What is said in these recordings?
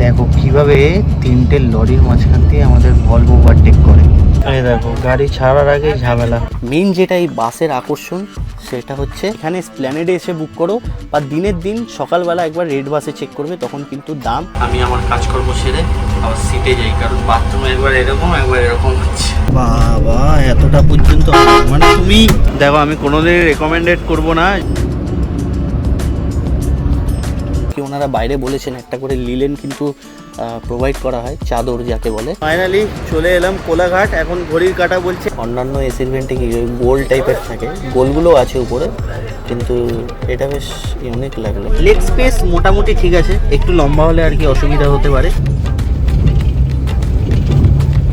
দেখো কিভাবে তিনটে লরির মাঝখান দিয়ে আমাদের ভলভো ওভারটেক করে। এই দেখো গাড়ি ছাড়ার আগে ঝামেলা। মেন যেটা এই বাসের আকর্ষণ সেটা হচ্ছে এখানে এসপ্ল্যানেডে এসে বুক করো বা দিনের দিন সকালবেলা একবার রেড বাসে চেক করবে, তখন কিন্তু দাম। আমি আমার কাজকর্ম সেরে আবার সিটে যাই, কারণ বাথরুমে একবার এরকম হচ্ছে। বাবা এতটা পর্যন্ত মানে তুমি দেখো, আমি কোনোদিন রেকমেন্ডেড করবো না। ওনারা বাইরে বলেছেন একটা করে লিলেন কিন্তু প্রোভাইড করা হয়, চাদর যাকে বলে। ফাইনালি চলে এলাম কোলাঘাট। এখন ঘড়ির কাঁটা বলছে অন্যান্য এসির ভেন্টে কি ওই গোল টাইপের থাকে, গোলগুলো আছে উপরে, কিন্তু এটা বেশ ইউনিক লাগলো। লেগ স্পেস মোটামুটি ঠিক আছে, একটু লম্বা হলে আর কি অসুবিধা হতে পারে।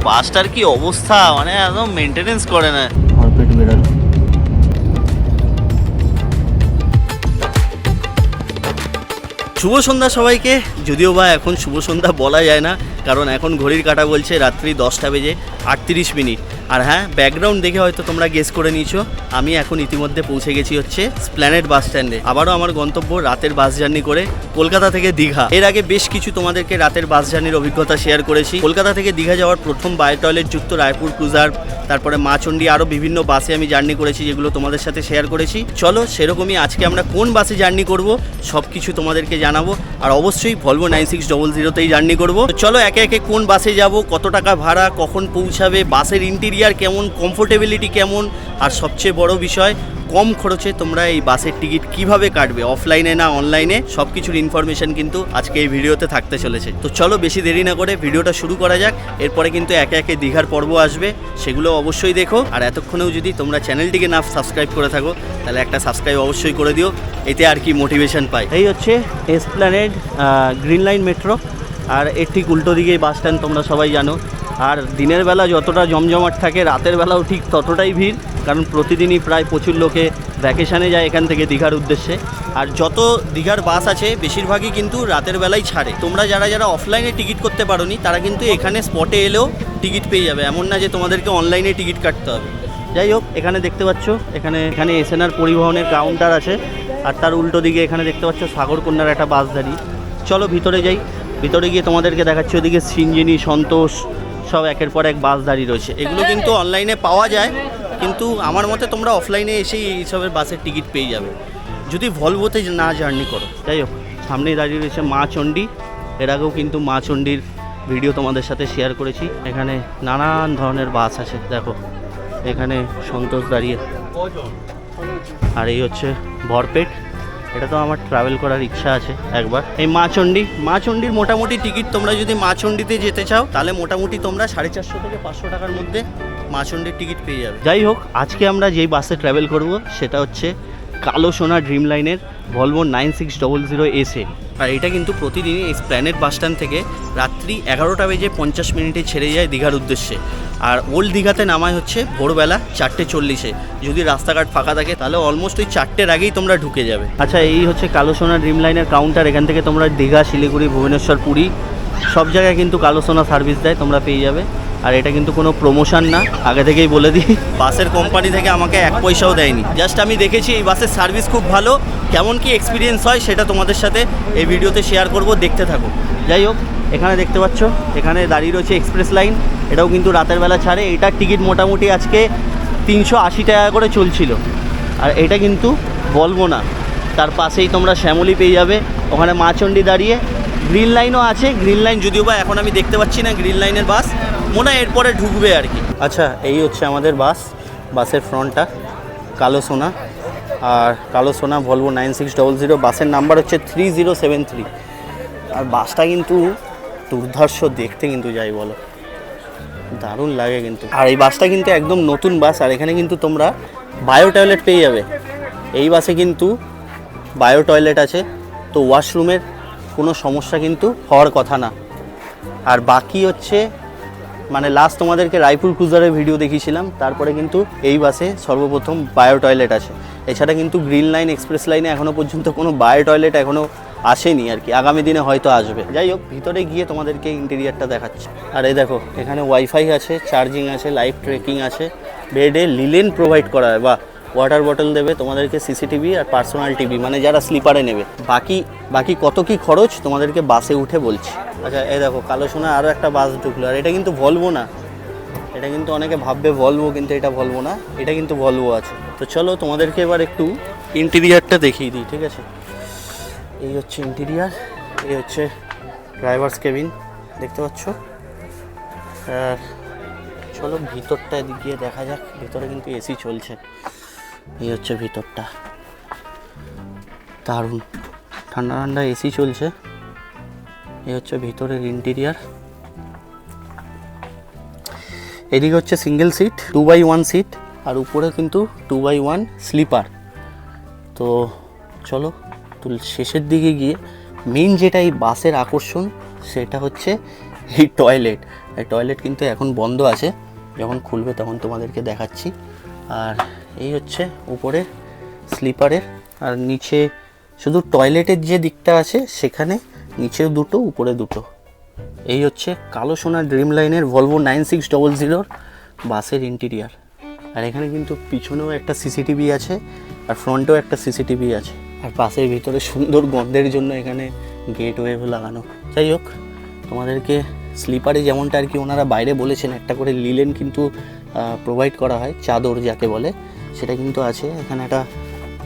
বাসটার কি অবস্থা, মানে একদম মেনটেনেন্স করে না। ভরপেট বেরালো। শুভ সন্ধ্যা সবাইকে। যদিও বা এখন শুভ সন্ধ্যা বলা যায় না, কারণ এখন ঘড়ির কাঁটা বলছে রাত্রি 10টা বেজে 38 মিনিট। আর হ্যাঁ, ব্যাকগ্রাউন্ড দেখে হয়তো তোমরা গেস করে নিয়েছো, আমি এখন ইতিমধ্যে পৌঁছে গেছি হচ্ছে এসপ্ল্যানেড বাস স্ট্যান্ডে। আবারও আমার গন্তব্য রাতের বাস জার্নি করে কলকাতা থেকে দীঘা। এর আগে বেশ কিছু তোমাদেরকে রাতের বাস জার্নির অভিজ্ঞতা শেয়ার করেছি। কলকাতা থেকে দীঘা যাওয়ার প্রথম বায়ো টয়লেট যুক্ত রায়পুর ক্রুজার, তারপরে মাচণ্ডী, আরও বিভিন্ন বাসে আমি জার্নি করেছি, যেগুলো তোমাদের সাথে শেয়ার করেছি। চলো সেরকমই আজকে আমরা কোন বাসে জার্নি করব সব কিছু তোমাদেরকে জানাবো। আর অবশ্যই ভলভো 9600তেই জার্নি করব। চলো একে একে কোন বাসে যাব, কত টাকা ভাড়া, কখন পৌঁছাবে, বাসের ইন্টেরিয়ার কেমন, কমফোর্টেবিলিটি কেমন, আর সবচেয়ে বড় বিষয় কম খরচে তোমরা এই বাসের টিকিট কিভাবে কাটবে, অফলাইনে না অনলাইনে, সব কিছুর ইনফরমেশন কিন্তু আজকে এই ভিডিওতে থাকতে চলেছে। তো চলো বেশি দেরি না করে ভিডিওটা শুরু করা যাক। এরপরে কিন্তু একে একে দীঘার পর্ব আসবে, সেগুলো অবশ্যই দেখো। আর এতক্ষণেও যদি তোমরা চ্যানেলটিকে না সাবস্ক্রাইব করে থাকো, তাহলে একটা সাবস্ক্রাইব অবশ্যই করে দিও, এতে আর কি মোটিভেশন পাই। এই হচ্ছে এসপ্ল্যানেড গ্রিন লাইন মেট্রো, আর এর ঠিক উল্টো দিকেই বাস স্ট্যান্ড, তোমরা সবাই জানো। আর দিনের বেলা যতটা জমজমাট থাকে, রাতের বেলাও ঠিক ততটাই ভিড়, কারণ প্রতিদিনই প্রায় প্রচুর লোকে ভ্যাকেশানে যায় এখান থেকে দীঘার উদ্দেশ্যে। আর যত দীঘার বাস আছে বেশিরভাগই কিন্তু রাতের বেলায় ছাড়ে। তোমরা যারা যারা অফলাইনে টিকিট করতে পারোনি, তারা কিন্তু এখানে স্পটে এলেও টিকিট পেয়ে যাবে, এমন না যে তোমাদেরকে অনলাইনে টিকিট কাটতে হবে। যাই হোক, এখানে দেখতে পাচ্ছ এখানে এসএনআর পরিবহনের কাউন্টার আছে, আর তার উল্টো দিকে এখানে দেখতে পাচ্ছ সাগরকন্যার একটা বাস দাঁড়িয়ে। চলো ভিতরে যাই, ভিতরে গিয়ে তোমাদেরকে দেখাচ্ছি ওদিকে সিঞ্জিনি, সন্তোষ, সব একের পর এক বাস দাঁড়িয়ে রয়েছে। এগুলো কিন্তু অনলাইনে পাওয়া যায়, কিন্তু আমার মতে তোমরা অফলাইনে এসেই এইসবের বাসের টিকিট পেয়ে যাবে, যদি ভলভোতে না জার্নি করো। যাই হোক, সামনেই দাঁড়িয়ে রয়েছে মাচণ্ডী। এর আগেও কিন্তু মাচণ্ডীর ভিডিও তোমাদের সাথে শেয়ার করেছি। এখানে নানান ধরনের বাস আছে, দেখো এখানে সন্তোষ দাঁড়িয়ে, আর এই হচ্ছে ভরপেট। এটা তো আমার ট্রাভেল করার ইচ্ছা আছে একবার। এই মাচণ্ডীর মোটামুটি টিকিট, তোমরা যদি মাচণ্ডীতে যেতে চাও তাহলে মোটামুটি তোমরা 450 থেকে 500 টাকার মধ্যে মাচণ্ডীর টিকিট পেয়ে যাবে। যাই হোক, আজকে আমরা যেই বাসে ট্রাভেল করব সেটা হচ্ছে কালো সোনা ড্রিম লাইনের ভলভো 9600 এসে। আর এটা কিন্তু প্রতিদিনই এসপ্ল্যানেড বাস স্ট্যান্ড থেকে রাত্রি 11টা বেজে 50 মিনিটে ছেড়ে যায় দীঘার উদ্দেশ্যে। আর ওল্ড দীঘাতে নামায় হচ্ছে ভোরবেলা 4:40-এ। যদি রাস্তাঘাট ফাঁকা থাকে তাহলে অলমোস্ট ওই 4টের আগেই তোমরা ঢুকে যাবে। আচ্ছা, এই হচ্ছে কালো সোনা ড্রিম লাইনের কাউন্টার। এখান থেকে তোমরা দীঘা, শিলিগুড়ি, ভুবনেশ্বর, পুরী সব জায়গায় কিন্তু কালো সোনা সার্ভিস দেয়, তোমরা পেয়ে যাবে। আর এটা কিন্তু কোনো প্রমোশন না, আগে থেকেই বলে দিই। বাসের কোম্পানি থেকে আমাকে 1 পয়সাও দেয়নি, জাস্ট আমি দেখেছি এই বাসের সার্ভিস খুব ভালো। কেমন কি এক্সপিরিয়েন্স হয় সেটা তোমাদের সাথে এই ভিডিওতে শেয়ার করব, দেখতে থাকো। যাই হোক, এখানে দেখতে পাচ্ছ এখানে দাঁড়িয়ে রয়েছে এক্সপ্রেস লাইন, এটাও কিন্তু রাতের বেলা ছাড়ে। এটার টিকিট মোটামুটি আজকে 380 টাকা করে চলছিল। আর এটা কিন্তু বলবো না, তার পাশেই তোমরা শ্যামলী পেয়ে যাবে, ওখানে মাচণ্ডী দাঁড়িয়ে। গ্রিন লাইনও আছে, গ্রিন লাইন যদিও বা এখন আমি দেখতে পাচ্ছি না গ্রিন লাইনের বাস, মনে হয় এরপরে ঢুকবে আর কি। আচ্ছা, এই হচ্ছে আমাদের বাসের ফ্রন্টটা কালো সোনা। আর কালো সোনা ভলভো 9600, বাসের নাম্বার হচ্ছে 3073। আর বাসটা কিন্তু দুর্ধর্ষ দেখতে, কিন্তু যাই বলো দারুণ লাগে কিন্তু। আর এই বাসটা কিন্তু একদম নতুন বাস। আর এখানে কিন্তু তোমরা বায়ো টয়লেট পেয়ে যাবে। এই বাসে কিন্তু বায়ো টয়লেট আছে, তো ওয়াশরুমের কোনো সমস্যা কিন্তু হওয়ার কথা না। আর বাকি হচ্ছে মানে লাস্ট তোমাদেরকে রায়পুর ক্রুজারের ভিডিও দেখিয়েছিলাম, তারপরে কিন্তু এই বাসে সর্বপ্রথম বায়ো টয়লেট আছে। এছাড়া কিন্তু গ্রিন লাইন, এক্সপ্রেস লাইনে এখনও পর্যন্ত কোনো বায়ো টয়লেট এখনও আসেনি আর কি, আগামী দিনে হয়তো আসবে। যাই হোক, ভিতরে গিয়ে তোমাদেরকে ইন্টেরিয়ারটা দেখাচ্ছি। আর এই দেখো, এখানে ওয়াইফাই আছে, চার্জিং আছে, লাইভ ট্রেকিং আছে, বেডে লিলেন প্রোভাইড করা হয়। বা ওয়াটার বটল দেবে তোমাদেরকে, সিসিটিভি আর পার্সোনাল টিভি, মানে যারা স্লিপারে নেবে। বাকি কত কি খরচ তোমাদেরকে বাসে উঠে বলছি। আচ্ছা এই দেখো কালো সোনা আরও একটা বাস ঢুকলো, আর এটা কিন্তু ভলভো না, এটা কিন্তু অনেকে ভাববে ভলভো, কিন্তু এটা ভলভো না, এটা কিন্তু ভলভো আছে। তো চলো তোমাদেরকে এবার একটু ইন্টেরিয়ারটা দেখিয়ে দিই, ঠিক আছে। এই হচ্ছে ইন্টেরিয়ার, এই হচ্ছে ড্রাইভার্স কেবিন দেখতে পাচ্ছ। আর চলো ভিতরটা গিয়ে দেখা যাক, ভিতরে কিন্তু এসি চলছে। এই হচ্ছে ভিতরটা, দারুণ ঠান্ডা ঠান্ডা এসি চলছে। এই হচ্ছে ভিতরের ইন্টেরিয়ার। এদিকে হচ্ছে সিঙ্গেল সিট, 2x1 সিট, আর উপরে কিন্তু 2x1 স্লিপার। তো চলো শেষের দিকে গিয়ে মেইন যেটা এই বাসের আকর্ষণ সেটা হচ্ছে এই টয়লেট। এই টয়লেট কিন্তু এখন বন্ধ আছে, যখন খুলবে তখন তোমাদেরকে দেখাচ্ছি। আর এই হচ্ছে উপরে স্লিপারের, আর নিচে শুধু টয়লেটের যে দিকটা আছে সেখানে নিচেও দুটো উপরে দুটো। এই হচ্ছে কালো সোনা ড্রিম লাইনের ভলভো 9600 বাসের ইন্টেরিয়ার। আর এখানে কিন্তু পিছনেও একটা সিসিটিভি আছে, আর ফ্রন্টেও একটা সিসিটিভি আছে, আর বাসের ভিতরে সুন্দর গন্ধের জন্য এখানে গেটওয়ে লাগানো। যাই হোক, তোমাদেরকে স্লিপারে যেমনটা আর কি ওনারা বাইরে বলেছেন, একটা করে লিলেন কিন্তু প্রোভাইড করা হয়, চাদর যাকে বলে, সেটা কিন্তু আছে। এখানে একটা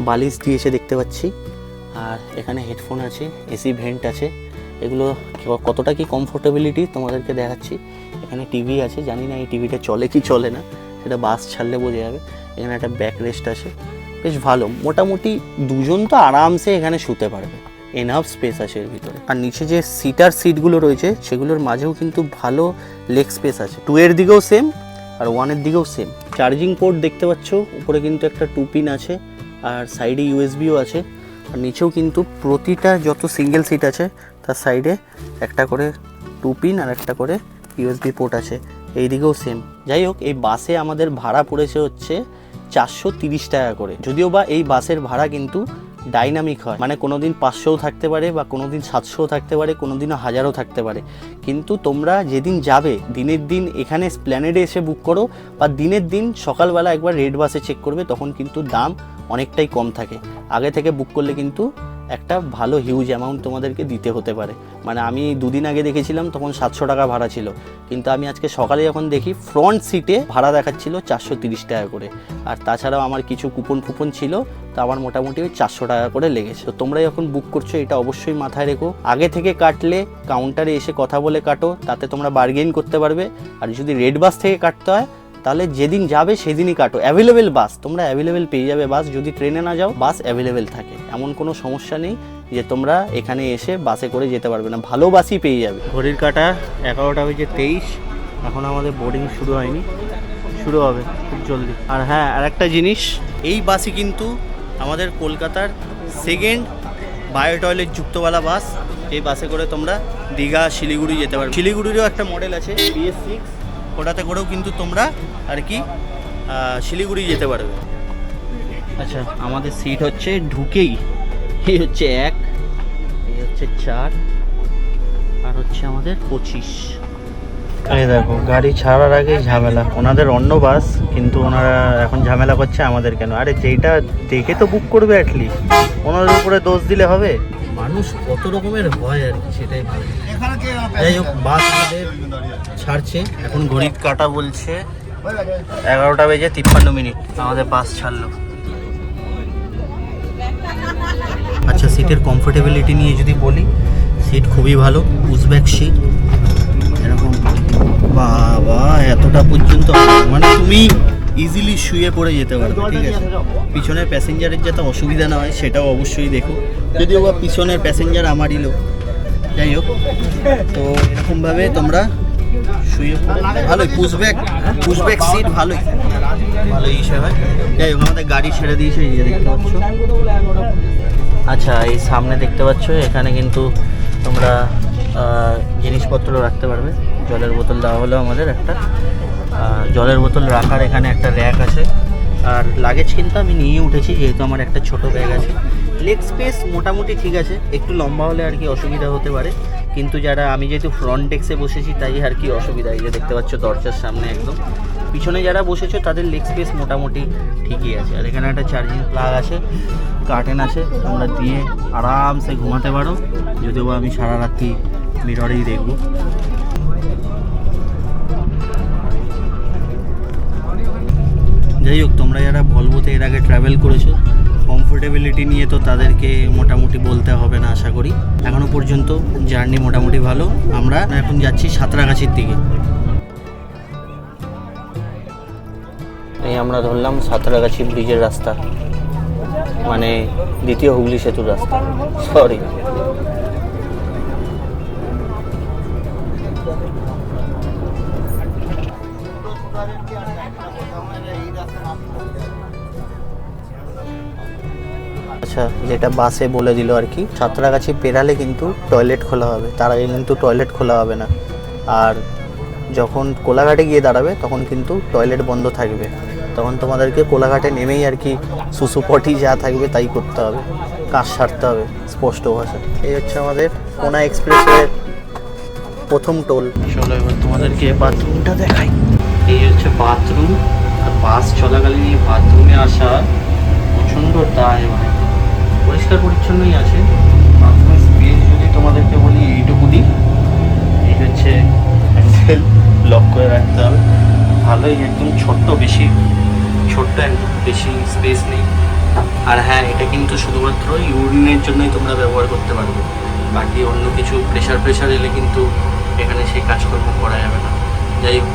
বালিশ দিয়েছে দেখতে পাচ্ছি, আর এখানে হেডফোন আছে, এসি ভেন্ট আছে। এগুলো কতটা কি কমফোর্টেবিলিটি তোমাদেরকে দেখাচ্ছি। এখানে টিভি আছে, জানি না এই টিভিটা চলে কি চলে না, সেটা বাস ছাড়লে বোঝা যাবে। এখানে একটা ব্যাক রেস্ট আছে, বেশ ভালো, মোটামুটি দুজন তো আরামসে এখানে শুতে পারবে, এনাফ স্পেস আছে এর ভিতরে। আর নিচে যে সিটগুলো রয়েছে সেগুলোর মাঝেও কিন্তু ভালো লেগ স্পেস আছে, 2 এর দিকেও সেম আর 1 এর দিকেও সেম। চার্জিং পোর্ট দেখতে পাচ্ছ, উপরে কিন্তু একটা 2 পিন আছে, আর সাইডে ইউএসবিও আছে। আর নিচেও কিন্তু প্রতিটা যত সিঙ্গেল সিট আছে তার সাইডে একটা করে 2 পিন আর একটা করে ইউএসবি পোর্ট আছে, এই দিকেও সেম। যাই হোক, এই বাসে আমাদের ভাড়া পড়েছে হচ্ছে 430 টাকা করে। যদিও বা এই বাসের ভাড়া কিন্তু ডাইনামিক হয়, মানে কোনো দিন 500ও থাকতে পারে, বা কোনো দিন 700ও থাকতে পারে, কোনো দিনও 1000ও থাকতে পারে। কিন্তু তোমরা যেদিন যাবে দিনের দিন এখানে স্প্ল্যানেডে এসে বুক করো, বা দিনের দিন সকালবেলা একবার রেড বাসে চেক করবে, তখন কিন্তু দাম অনেকটাই কম থাকে। আগে থেকে বুক করলে কিন্তু একটা ভালো হিউজ অ্যামাউন্ট তোমাদেরকে দিতে হতে পারে। মানে আমি 2 দিন আগে দেখেছিলাম, তখন 700 টাকা ভাড়া ছিল, কিন্তু আমি আজকে সকালে যখন দেখি ফ্রন্ট সিটে ভাড়া দেখাচ্ছিল 430 টাকা করে। আর তাছাড়াও আমার কিছু কুপন ছিল, তো আমার মোটামুটি ওই 400 টাকা করে লেগেছে। তো তোমরা যখন বুক করছো এটা অবশ্যই মাথায় রেখো, আগে থেকে কাটলে কাউন্টারে এসে কথা বলে কাটো, তাতে তোমরা বার্গেইন করতে পারবে। আর যদি রেড বাস থেকে কাটতে হয় তাহলে যেদিন যাবে সেদিনই কাটো। অ্যাভেলেবেল বাস তোমরা অ্যাভেলেবেল পেয়ে যাবে, বাস যদি ট্রেনে না যাও বাস অ্যাভেলেবেল থাকে, এমন কোনো সমস্যা নেই যে তোমরা এখানে এসে বাসে করে যেতে পারবে না, ভালো বাসই পেয়ে যাবে। ঘড়ির কাঁটা 11টা বেজে 23, এখন আমাদের বোর্ডিং শুরু হয়নি, শুরু হবে খুব জলদি। আর হ্যাঁ, আর একটা জিনিস, এই বাসই কিন্তু আমাদের কলকাতার সেকেন্ড বায়ো টয়লেট যুক্তওয়ালা বাস। এই বাসে করে তোমরা দীঘা শিলিগুড়ি যেতে পারবে। শিলিগুড়িরও একটা মডেল আছে BS6, ওটাতে করেও কিন্তু তোমরা আর কি শিলিগুড়ি যেতে পারবে। আচ্ছা, আমাদের সিট হচ্ছে ঢুকেই, এই হচ্ছে 1, এই হচ্ছে 4, আর হচ্ছে আমাদের 25। এই দেখো, গাড়ি ছাড়ার আগে ঝামেলা, ওনাদের অন্য বাস, কিন্তু ওনারা এখন ঝামেলা করছে আমাদের কেন। আরে যেটা দেখে তো বুক করবে, অ্যাটলিস্ট ওনাদের উপরে দোষ দিলে হবে? মানুষ কত রকমের হয় আর কি, সেটাই ভালো। যাই হোক, বাস আমাদের ছাড়ছে, এখন ঘড়ির কাঁটা বলছে 11টা বেজে 53 মিনিট, আমাদের বাস ছাড়লো। আচ্ছা, সিটের কমফোর্টেবিলিটি নিয়ে যদি বলি, সিট খুবই ভালো, পুশব্যাক সিট, এরকম বাবা এতটা পর্যন্ত, মানে তুমি ইজিলি শুয়ে পড়ে যেতে পারবে, ঠিক আছে। পিছনের প্যাসেঞ্জারের যাতে অসুবিধা না হয় সেটাও অবশ্যই দেখো, যদিও বা পিছনের প্যাসেঞ্জার আমারই লোক। যাই হোক, তো এরকমভাবে তোমরা শুয়ে পড়ে, ভালোই পুশব্যাক সিট, ভালোই হিসেবে হয়। যাই হোক, আমাদের গাড়ি ছেড়ে দিয়েছে, এই যে দেখতে পাচ্ছ। আচ্ছা, এই সামনে দেখতে পাচ্ছ, এখানে কিন্তু তোমরা জিনিসপত্র রাখতে পারবে। জলের বোতল দেওয়া হলো আমাদের একটা, জলের বোতল রাখার এখানে একটা র্যাক আছে। আর লাগেজ কিন্তু আমি নিয়ে উঠেছি, যেহেতু আমার একটা ছোট ব্যাগ আছে। লেগ স্পেস মোটামুটি ঠিক আছে, একটু লম্বা হলে আর কি অসুবিধা হতে পারে, কিন্তু যারা, আমি যেহেতু ফ্রন্ট ডেস্কে বসেছি তাই আর কি অসুবিধা। এই যে দেখতে পাচ্ছ দরজার সামনে একদম, পিছনে যারা বসেছো তাদের লেগ স্পেস মোটামুটি ঠিকই আছে। আর এখানে একটা চার্জিং প্লাগ আছে, কার্টেন আছে, তোমরা দিয়ে আরামসে ঘুমাতে পারো। যদিও বা আমি সারা রাত্রি মিররেই দেখবো। যাই হোক, তোমরা যারা ভলভোতে এর আগে ট্রাভেল করেছো, কমফোর্টেবিলিটি নিয়ে তো তাদেরকে মোটামুটি বলতে হবে না আশা করি। এখনও পর্যন্ত জার্নি মোটামুটি ভালো। আমরা এখন যাচ্ছি সাঁতরাগাছির দিকে। এই আমরা ধরলাম সাঁতরাগাছি ব্রিজের রাস্তা, মানে দ্বিতীয় হুগলি সেতুর রাস্তা, সরি। আচ্ছা, যেটা বাসে বলে দিল আর কি, সাঁতরাগাছি পেরালে কিন্তু টয়লেট খোলা হবে, তার আগে কিন্তু টয়লেট খোলা হবে না। আর যখন কোলাঘাটে গিয়ে দাঁড়াবে তখন কিন্তু টয়লেট বন্ধ থাকবে। তখন তোমাদেরকে কোলাঘাটে নেমেই আর কি সুসুপটি যা থাকবে তাই করতে হবে, কাজ সারতে হবে স্পষ্ট ভাষা। এই হচ্ছে আমাদের কোনা এক্সপ্রেসের প্রথম টোল। চলো এবার তোমাদেরকে বাথরুমটা দেখাই। এই হচ্ছে বাথরুম। আর বাস চলাকালীন এই বাথরুমে আসা প্রচণ্ড দায়, মানে পরিষ্কার পরিচ্ছন্নই আছে। বাথরুমের স্পেস যদি তোমাদেরকে বলি এইটুকু দিই, এই হচ্ছে হ্যান্ডেল, লক করে রাখতে হবে। ভালোই একদম ছোট্ট, বেশি ছোট্ট, একদম বেশি স্পেস নেই। আর হ্যাঁ, এটা কিন্তু শুধুমাত্র ইউরিনের জন্যই তোমরা ব্যবহার করতে পারবে, বাকি অন্য কিছু প্রেশার এলে কিন্তু এখানে সেই কাজকর্ম করা যাবে না। যাই হোক,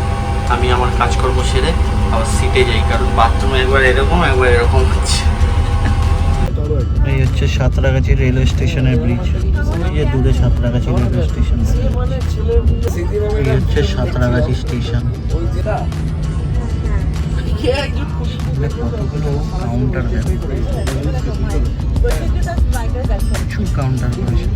আমি আমার কাজকর্ম সেরে আবার সিটে যাই, কারণ বাথরুমে একবার এরকম হচ্ছে। এই হচ্ছে সাঁতরাগাছি রেলওয়ে স্টেশনের ব্রিজ। এই যে দূরে সাঁতরাগাছি রেলওয়ে স্টেশন। এই হচ্ছে সাঁতরাগাছি স্টেশন। কতগুলো কাউন্টার, প্রচুর কাউন্টার করেছে।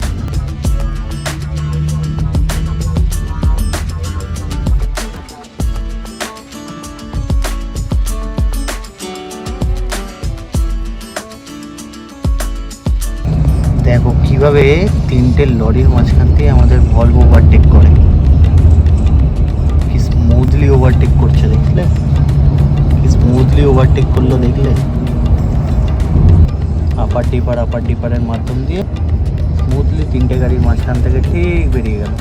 দেখো কিভাবে তিনটে লরির মাঝখান দিয়ে আমাদের ভলভো ওভারটেক করে, কি স্মুথলি ওভারটেক করছে, দেখলে কি স্মুথলি ওভারটেক করলো, দেখলে আপার ডিপারের মাধ্যম দিয়ে স্মুথলি তিনটে গাড়ির মাঝখান থেকে ঠিক বেরিয়ে গেল।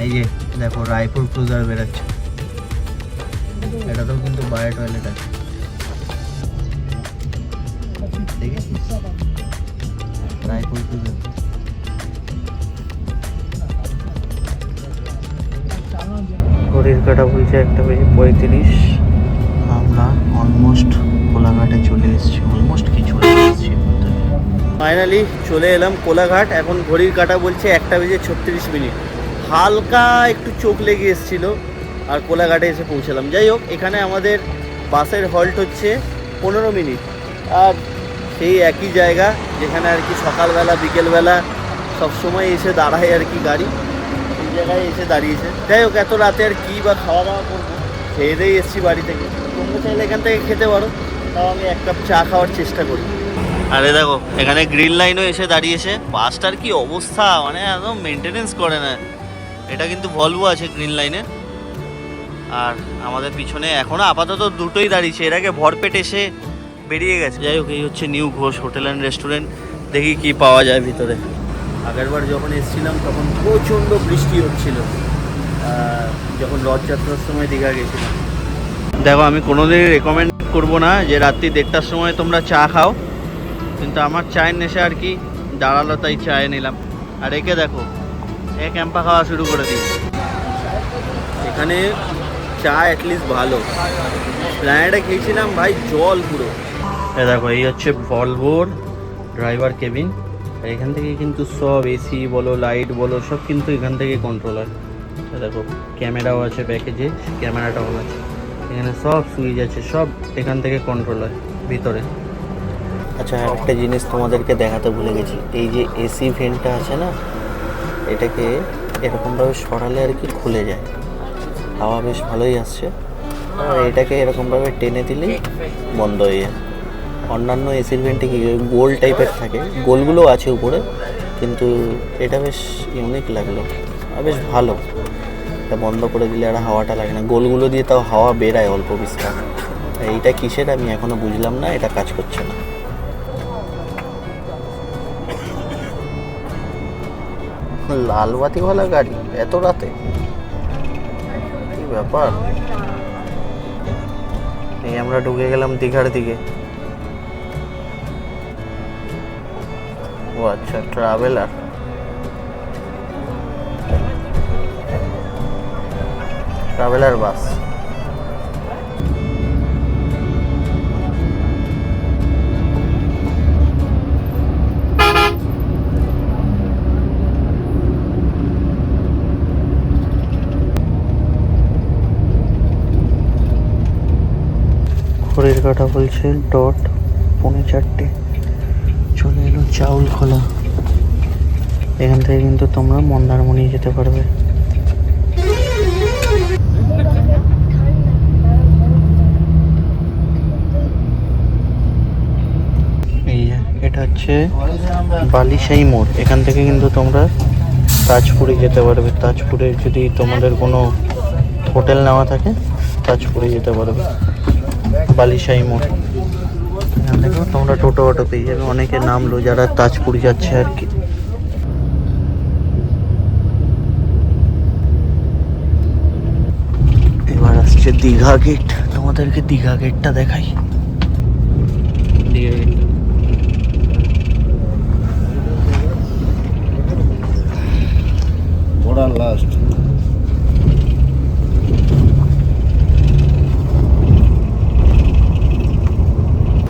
এই যে দেখো রায়পুর ক্রুজার বেরোচ্ছে, এটাতেও কিন্তু বায়ো টয়লেট আছে, দেখেছিস? রায়পুর ক্রুজার। ঘড়ির কাঁটা বলছে 1:35। আমরা অলমোস্ট কোলাঘাটে চলে এসেছি, ফাইনালি চলে এলাম কোলাঘাট। এখন ঘড়ির কাঁটা বলছে 1:36। হালকা একটু চোখ লেগে এসেছিলো আর কোলাঘাটে এসে পৌঁছালাম। যাই হোক, এখানে আমাদের বাসের হল্ট হচ্ছে 15 মিনিট। আর সেই একই জায়গা যেখানে আর কি সকালবেলা বিকেলবেলা সবসময় এসে দাঁড়ায় আর কি গাড়ি, সেই জায়গায় এসে দাঁড়িয়েছে। যাই হোক, এত রাতে আর কী বা খাওয়া দাওয়া করবো, খেয়ে দিয়ে এসেছি বাড়ি থেকে। তোমরা চাইলে এখান থেকে খেতে পারো, তাও আমি 1 কাপ চা খাওয়ার চেষ্টা করি। আরে দেখো, এখানে গ্রিন লাইনও এসে দাঁড়িয়েছে। বাসটার কি অবস্থা, মানে একদম মেনটেনেন্স করে না। এটা কিন্তু ভলভো আছে গ্রিন লাইনে। আর আমাদের পিছনে এখনও আপাতত দুটোই দাঁড়িয়েছে, এর আগে ভরপেট এসে বেরিয়ে গেছে। যাই হোক, এই হচ্ছে new Ghosh hotel and restaurant. দেখি কি পাওয়া যায় ভিতরে। আগেরবার যখন এসেছিলাম তখন প্রচণ্ড বৃষ্টি হচ্ছিল, যখন রথযাত্রার সময় দীঘা গেছিলাম। দেখো, আমি কোনোদিনই রেকমেন্ড করবো না যে রাত্রি 1:30টার সময় তোমরা চা খাও, কিন্তু আমার চায়ের নেশা আর কি দাঁড়ালো, তাই চায়ে নিলাম। আর একে দেখো, ক্যাম্পা খাওয়া শুরু করে দিয়েছে। এখানে চা অ্যাটলিস্ট ভালো। প্ল্যানেটে খেয়েছিলাম ভাই, জল পুরো। দেখো, এই হচ্ছে ভলভোর ড্রাইভার কেবিন। আর এখান থেকে কিন্তু সব এসি বলো, লাইট বলো, সব কিন্তু এখান থেকে কন্ট্রোল হয়। দেখো, ক্যামেরাও আছে প্যাকেজে, ক্যামেরাটাও আছে। এখানে সব সুইচ আছে, সব এখান থেকে কন্ট্রোল হয় ভিতরে। আচ্ছা, একটা জিনিস তোমাদেরকে দেখাতে ভুলে গেছি। এই যে এসি ভেন্টটা আছে না, এটাকে এরকমভাবে সরালে আর কি খুলে যায়, হাওয়া বেশ ভালোই আসছে। আর এটাকে এরকমভাবে টেনে দিলেই বন্ধ হয়ে যায়। অন্যান্য এসির ভেন্টে কি গোল টাইপের থাকে, গোলগুলো আছে উপরে, কিন্তু এটা বেশ ইউনিক লাগলো আর বেশ ভালো। এটা বন্ধ করে দিলে আর হাওয়াটা লাগে না, গোলগুলো দিয়ে তাও হাওয়া বেরায় অল্প বিস্তার। এইটা কিসের আমি এখনও বুঝলাম না, এটা কাজ করছে না। লাল বাতিওয়ালা গাড়ি এত রাতে, কি ব্যাপার? এই আমরা ঢুকে গেলাম দীঘার দিকে। ও আচ্ছা, ট্রাভেলার। ট্রাভেলার বাস। ঘড়ির কাঁটা বলছে ডট 4:45। চলে এলো চাউল খোলা। এখান থেকে কিন্তু তোমরা মন্দারমণি যেতে পারবে। এই যে এটা হচ্ছে বালিশাই মোড়। এখান থেকে কিন্তু তোমরা তাজপুরে যেতে পারবে। তাজপুরে যদি তোমাদের কোনো হোটেল নেওয়া থাকে তাজপুরে যেতে পারবে। বালিশাই মোড়, এখান থেকেও তোমরা টোটো অটো পেয়ে যাবে। অনেকে নামলো যারা তাজপুর যাচ্ছে আর কি। এবার আসছে দীঘা গেট। তোমাদেরকে দীঘা গেটটা দেখাই। Digha gate border last.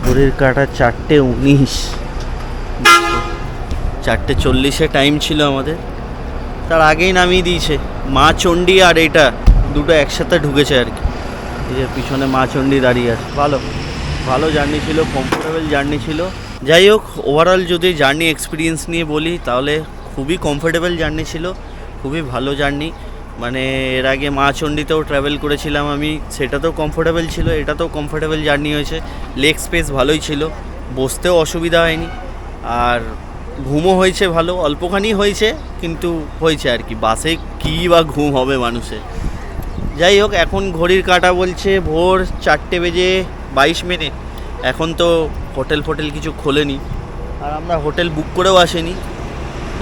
ঘড়ির কাঁটা 4:19, 4:40 টাইম ছিল আমাদের। তার আগেই নামিয়ে দিয়েছে। মা চণ্ডী আর এটা দুটো একসাথে ঢুকেছে আর কি। এই যে পিছনে মা চণ্ডী দাঁড়িয়ে আছে। ভালো ভালো জার্নি ছিল, কমফোর্টেবল জার্নি ছিল। যাই হোক, ওভারঅল যদি জার্নি এক্সপিরিয়েন্স নিয়ে বলি তাহলে খুবই কমফোর্টেবল জার্নি ছিল, খুবই ভালো জার্নি। মানে এর আগে মা চণ্ডীতেও ট্রাভেল করেছিলাম আমি, সেটাতেও কমফোর্টেবল ছিল, এটাতেও কমফোর্টেবল জার্নি হয়েছে। লেগ স্পেস ভালোই ছিল, বসতেও অসুবিধা হয়নি, আর ঘুমও হয়েছে ভালো। অল্পখানি হয়েছে কিন্তু হয়েছে আর কি। বাসে কী বা ঘুম হবে মানুষের। যাই হোক, এখন ঘড়ির কাঁটা বলছে ভোর 4:22। এখন তো হোটেল ফোটেল কিছু খোলেনি, আর আমরা হোটেল বুক করেও আসিনি।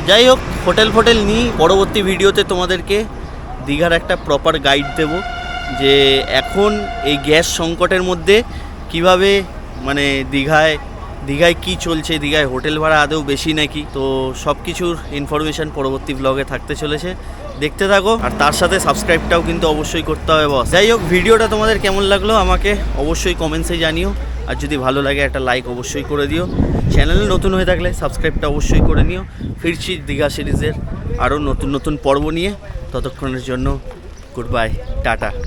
যাই হোক, হোটেল নিই। পরবর্তী ভিডিওতে তোমাদেরকে দীঘার একটা প্রপার গাইড দেব, যে এখন এই গ্যাস সংকটের মধ্যে কিভাবে মানে দীঘায় কি চলছে, দীঘায় হোটেল ভাড়া আদৌ বেশি নাকি। তো সব কিছুর ইনফরমেশান পরবর্তী ব্লগে থাকতে চলেছে, দেখতে থাকো। আর তার সাথে সাবস্ক্রাইবটাও কিন্তু অবশ্যই করতে হবে বস। যাই হোক, ভিডিওটা তোমাদের কেমন লাগলো আমাকে অবশ্যই কমেন্টসে জানিও। আর যদি ভালো লাগে একটা লাইক অবশ্যই করে দিও। চ্যানেলে নতুন হয়ে থাকলে সাবস্ক্রাইবটা অবশ্যই করে নিও। ফিরছি দীঘা সিরিজের আরও নতুন পর্ব নিয়ে। ততক্ষণের জন্য গুড বাই, টাটা।